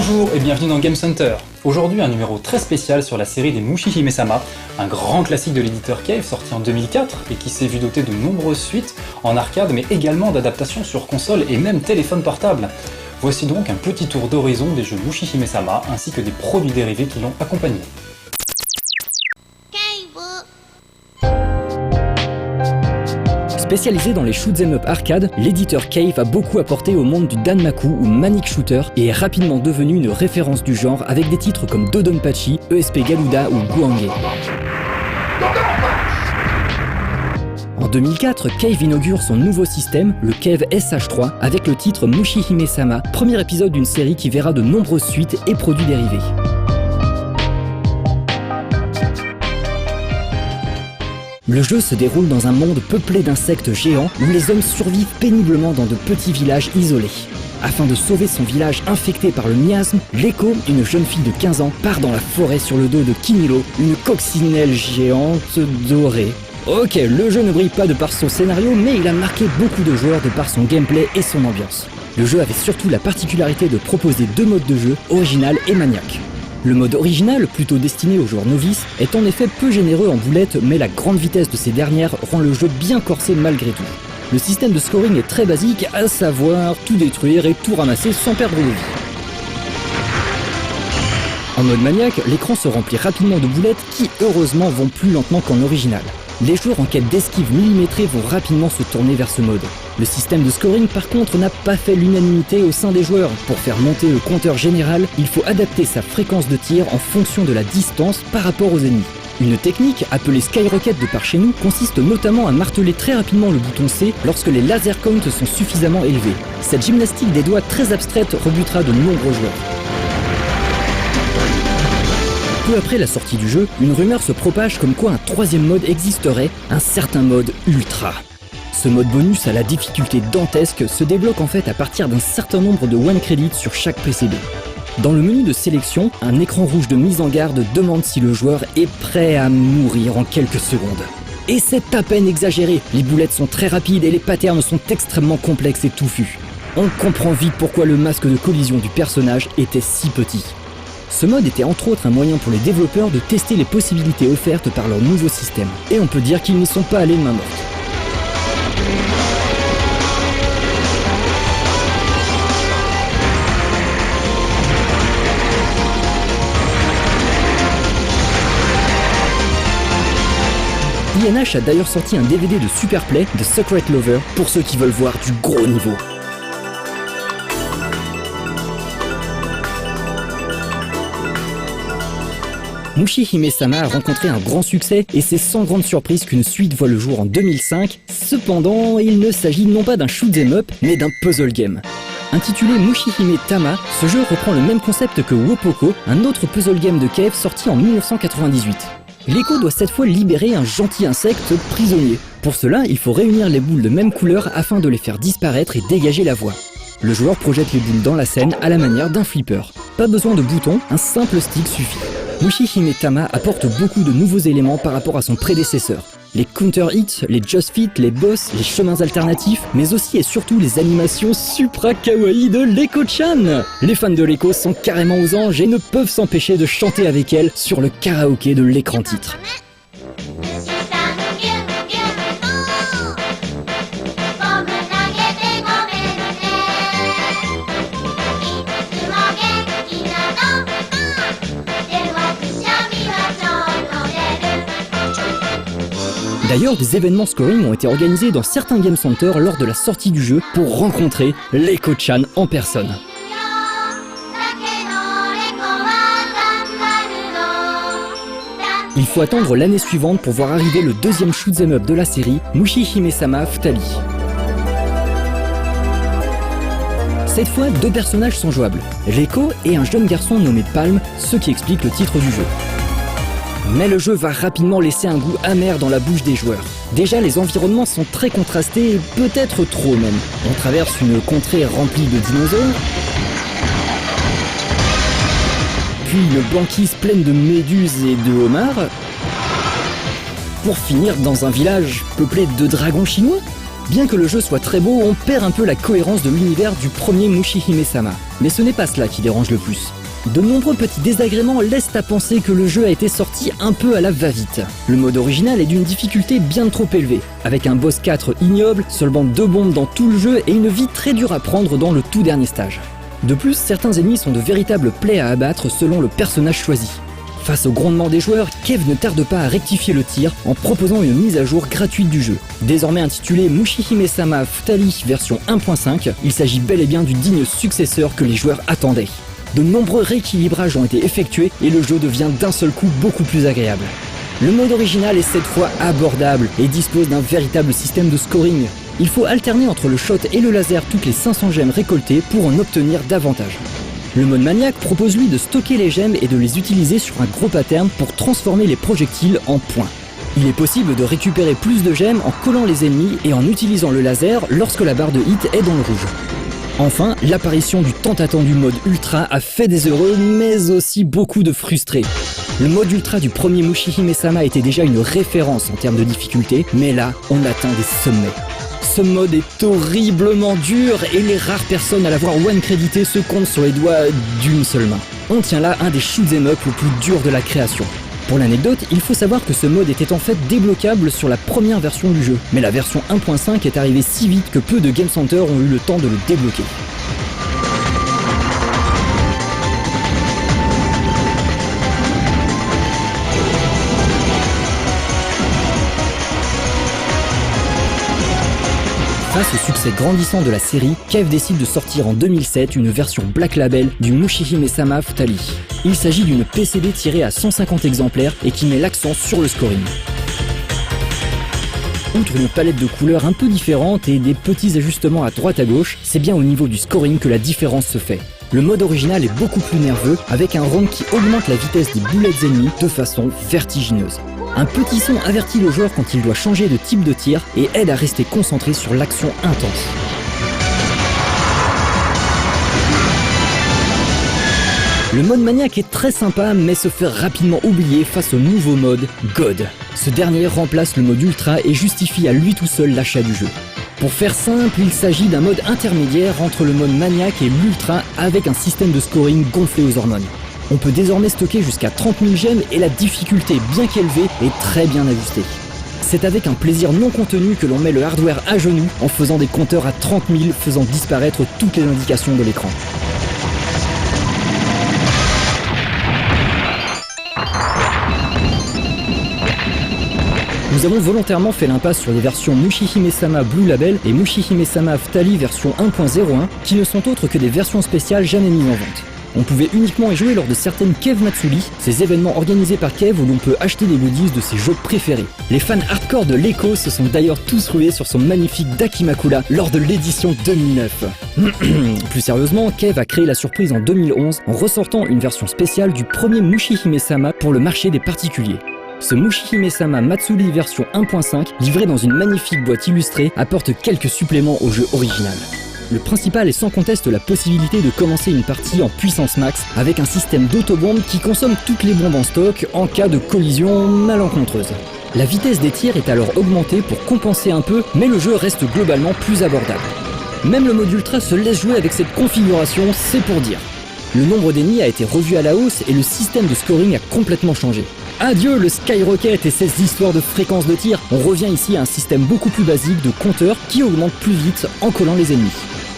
Bonjour et bienvenue dans Game Center. Aujourd'hui un numéro très spécial sur la série des Mushi Hime-sama, un grand classique de l'éditeur Cave sorti en 2004 et qui s'est vu doté de nombreuses suites en arcade mais également d'adaptations sur console et même téléphone portable. Voici donc un petit tour d'horizon des jeux Mushi Hime-sama ainsi que des produits dérivés qui l'ont accompagné. Spécialisé dans les shoot'em up arcade, l'éditeur Cave a beaucoup apporté au monde du Danmaku ou Manic Shooter et est rapidement devenu une référence du genre avec des titres comme Dodonpachi, ESP Galuda ou Guangé. En 2004, Cave inaugure son nouveau système, le Cave SH3, avec le titre Mushi Hime-sama, premier épisode d'une série qui verra de nombreuses suites et produits dérivés. Le jeu se déroule dans un monde peuplé d'insectes géants où les hommes survivent péniblement dans de petits villages isolés. Afin de sauver son village infecté par le miasme, Leiko, une jeune fille de 15 ans, part dans la forêt sur le dos de Kinilo, une coccinelle géante dorée. Ok, le jeu ne brille pas de par son scénario, mais il a marqué beaucoup de joueurs de par son gameplay et son ambiance. Le jeu avait surtout la particularité de proposer deux modes de jeu, original et maniaque. Le mode original, plutôt destiné aux joueurs novices, est en effet peu généreux en boulettes, mais la grande vitesse de ces dernières rend le jeu bien corsé malgré tout. Le système de scoring est très basique, à savoir tout détruire et tout ramasser sans perdre de vie. En mode maniaque, l'écran se remplit rapidement de boulettes qui, heureusement, vont plus lentement qu'en original. Les joueurs en quête d'esquive millimétrée vont rapidement se tourner vers ce mode. Le système de scoring par contre n'a pas fait l'unanimité au sein des joueurs. Pour faire monter le compteur général, il faut adapter sa fréquence de tir en fonction de la distance par rapport aux ennemis. Une technique, appelée Skyrocket de par chez nous, consiste notamment à marteler très rapidement le bouton C lorsque les laser counts sont suffisamment élevés. Cette gymnastique des doigts très abstraite rebutera de nombreux joueurs. Peu après la sortie du jeu, une rumeur se propage comme quoi un troisième mode existerait, un certain mode Ultra. Ce mode bonus à la difficulté dantesque se débloque en fait à partir d'un certain nombre de one credits sur chaque PCB. Dans le menu de sélection, un écran rouge de mise en garde demande si le joueur est prêt à mourir en quelques secondes. Et c'est à peine exagéré, les boulettes sont très rapides et les patterns sont extrêmement complexes et touffus. On comprend vite pourquoi le masque de collision du personnage était si petit. Ce mode était entre autres un moyen pour les développeurs de tester les possibilités offertes par leur nouveau système. Et on peut dire qu'ils n'y sont pas allés de main morte. INH a d'ailleurs sorti un DVD de Superplay de Secret Lover pour ceux qui veulent voir du gros niveau. Mushi Hime-sama a rencontré un grand succès et c'est sans grande surprise qu'une suite voit le jour en 2005. Cependant, il ne s'agit non pas d'un shoot'em up, mais d'un puzzle game. Intitulé Mushi Hime-tama, ce jeu reprend le même concept que Wopoko, un autre puzzle game de Cave sorti en 1998. Leiko doit cette fois libérer un gentil insecte prisonnier. Pour cela, il faut réunir les boules de même couleur afin de les faire disparaître et dégager la voie. Le joueur projette les boules dans la scène à la manière d'un flipper. Pas besoin de boutons, un simple stick suffit. Mushi Hime-tama apporte beaucoup de nouveaux éléments par rapport à son prédécesseur. Les counter-hits, les just fit, les boss, les chemins alternatifs, mais aussi et surtout les animations supra kawaii de Leiko-chan. Les fans de Leiko sont carrément aux anges et ne peuvent s'empêcher de chanter avec elle sur le karaoké de l'écran titre. D'ailleurs, des événements scoring ont été organisés dans certains game centers lors de la sortie du jeu pour rencontrer Leiko-chan en personne. Il faut attendre l'année suivante pour voir arriver le deuxième shoot'em up de la série, Mushi Hime-sama Futali. Cette fois, deux personnages sont jouables, Leiko et un jeune garçon nommé Palm, ce qui explique le titre du jeu. Mais le jeu va rapidement laisser un goût amer dans la bouche des joueurs. Déjà, les environnements sont très contrastés, peut-être trop même. On traverse une contrée remplie de dinosaures, puis une banquise pleine de méduses et de homards, pour finir dans un village peuplé de dragons chinois. Bien que le jeu soit très beau, on perd un peu la cohérence de l'univers du premier Mushihime-sama. Mais ce n'est pas cela qui dérange le plus. De nombreux petits désagréments laissent à penser que le jeu a été sorti un peu à la va-vite. Le mode original est d'une difficulté bien trop élevée, avec un boss 4 ignoble, seulement 2 bombes dans tout le jeu et une vie très dure à prendre dans le tout dernier stage. De plus, certains ennemis sont de véritables plaies à abattre selon le personnage choisi. Face au grondement des joueurs, Kev ne tarde pas à rectifier le tir en proposant une mise à jour gratuite du jeu. Désormais intitulé Mushihime-sama Futari version 1.5, il s'agit bel et bien du digne successeur que les joueurs attendaient. De nombreux rééquilibrages ont été effectués et le jeu devient d'un seul coup beaucoup plus agréable. Le mode original est cette fois abordable et dispose d'un véritable système de scoring. Il faut alterner entre le shot et le laser toutes les 500 gemmes récoltées pour en obtenir davantage. Le mode maniaque propose lui de stocker les gemmes et de les utiliser sur un gros pattern pour transformer les projectiles en points. Il est possible de récupérer plus de gemmes en collant les ennemis et en utilisant le laser lorsque la barre de hit est dans le rouge. Enfin, l'apparition du tant attendu mode ultra a fait des heureux, mais aussi beaucoup de frustrés. Le mode ultra du premier Mushihime-sama était déjà une référence en termes de difficulté, mais là, on atteint des sommets. Ce mode est horriblement dur et les rares personnes à l'avoir one-crédité se comptent sur les doigts d'une seule main. On tient là un des shoot'em up le plus dur de la création. Pour l'anecdote, il faut savoir que ce mode était en fait débloquable sur la première version du jeu, mais la version 1.5 est arrivée si vite que peu de Game Center ont eu le temps de le débloquer. Face au succès grandissant de la série, Kev décide de sortir en 2007 une version Black Label du Mushihime-sama Futari. Il s'agit d'une PCB tirée à 150 exemplaires et qui met l'accent sur le scoring. Outre une palette de couleurs un peu différente et des petits ajustements à droite à gauche, c'est bien au niveau du scoring que la différence se fait. Le mode original est beaucoup plus nerveux, avec un ROM qui augmente la vitesse des boulettes ennemies de façon vertigineuse. Un petit son avertit le joueur quand il doit changer de type de tir et aide à rester concentré sur l'action intense. Le mode maniaque est très sympa mais se fait rapidement oublier face au nouveau mode God. Ce dernier remplace le mode ultra et justifie à lui tout seul l'achat du jeu. Pour faire simple, il s'agit d'un mode intermédiaire entre le mode maniaque et l'ultra avec un système de scoring gonflé aux hormones. On peut désormais stocker jusqu'à 30 000 gemmes et la difficulté, bien qu'élevée, est très bien ajustée. C'est avec un plaisir non contenu que l'on met le hardware à genoux en faisant des compteurs à 30 000, faisant disparaître toutes les indications de l'écran. Nous avons volontairement fait l'impasse sur les versions Mushihime-sama Blue Label et Mushihime-sama Futari version 1.01 qui ne sont autres que des versions spéciales jamais mises en vente. On pouvait uniquement y jouer lors de certaines Kev Matsuri, ces événements organisés par Kev où l'on peut acheter des goodies de ses jeux préférés. Les fans hardcore de l'Echo se sont d'ailleurs tous rués sur son magnifique Dakimakura lors de l'édition 2009. Plus sérieusement, Kev a créé la surprise en 2011 en ressortant une version spéciale du premier Mushihime-sama pour le marché des particuliers. Ce Mushihime-sama Matsuri version 1.5, livré dans une magnifique boîte illustrée, apporte quelques suppléments au jeu original. Le principal est sans conteste la possibilité de commencer une partie en puissance max avec un système d'autobombe qui consomme toutes les bombes en stock en cas de collision malencontreuse. La vitesse des tirs est alors augmentée pour compenser un peu, mais le jeu reste globalement plus abordable. Même le mode ultra se laisse jouer avec cette configuration, c'est pour dire. Le nombre d'ennemis a été revu à la hausse et le système de scoring a complètement changé. Adieu le skyrocket et ses histoires de fréquence de tir, on revient ici à un système beaucoup plus basique de compteur qui augmente plus vite en collant les ennemis.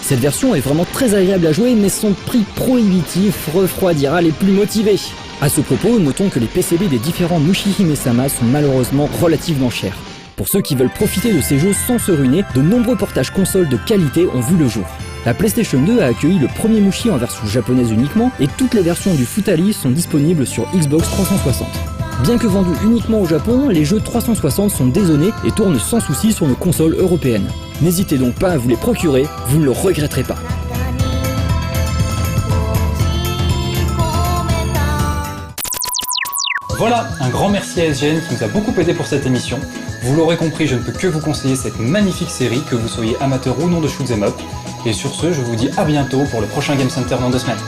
Cette version est vraiment très agréable à jouer mais son prix prohibitif refroidira les plus motivés. A ce propos, notons que les PCB des différents Mushihime-sama sont malheureusement relativement chers. Pour ceux qui veulent profiter de ces jeux sans se ruiner, de nombreux portages consoles de qualité ont vu le jour. La PlayStation 2 a accueilli le premier Mushi en version japonaise uniquement et toutes les versions du Futari sont disponibles sur Xbox 360. Bien que vendus uniquement au Japon, les jeux 360 sont dézonés et tournent sans souci sur nos consoles européennes. N'hésitez donc pas à vous les procurer, vous ne le regretterez pas. Voilà, un grand merci à SGN qui nous a beaucoup aidé pour cette émission. Vous l'aurez compris, je ne peux que vous conseiller cette magnifique série, que vous soyez amateur ou non de shoot'em up. Et sur ce, je vous dis à bientôt pour le prochain Game Center dans 2 semaines.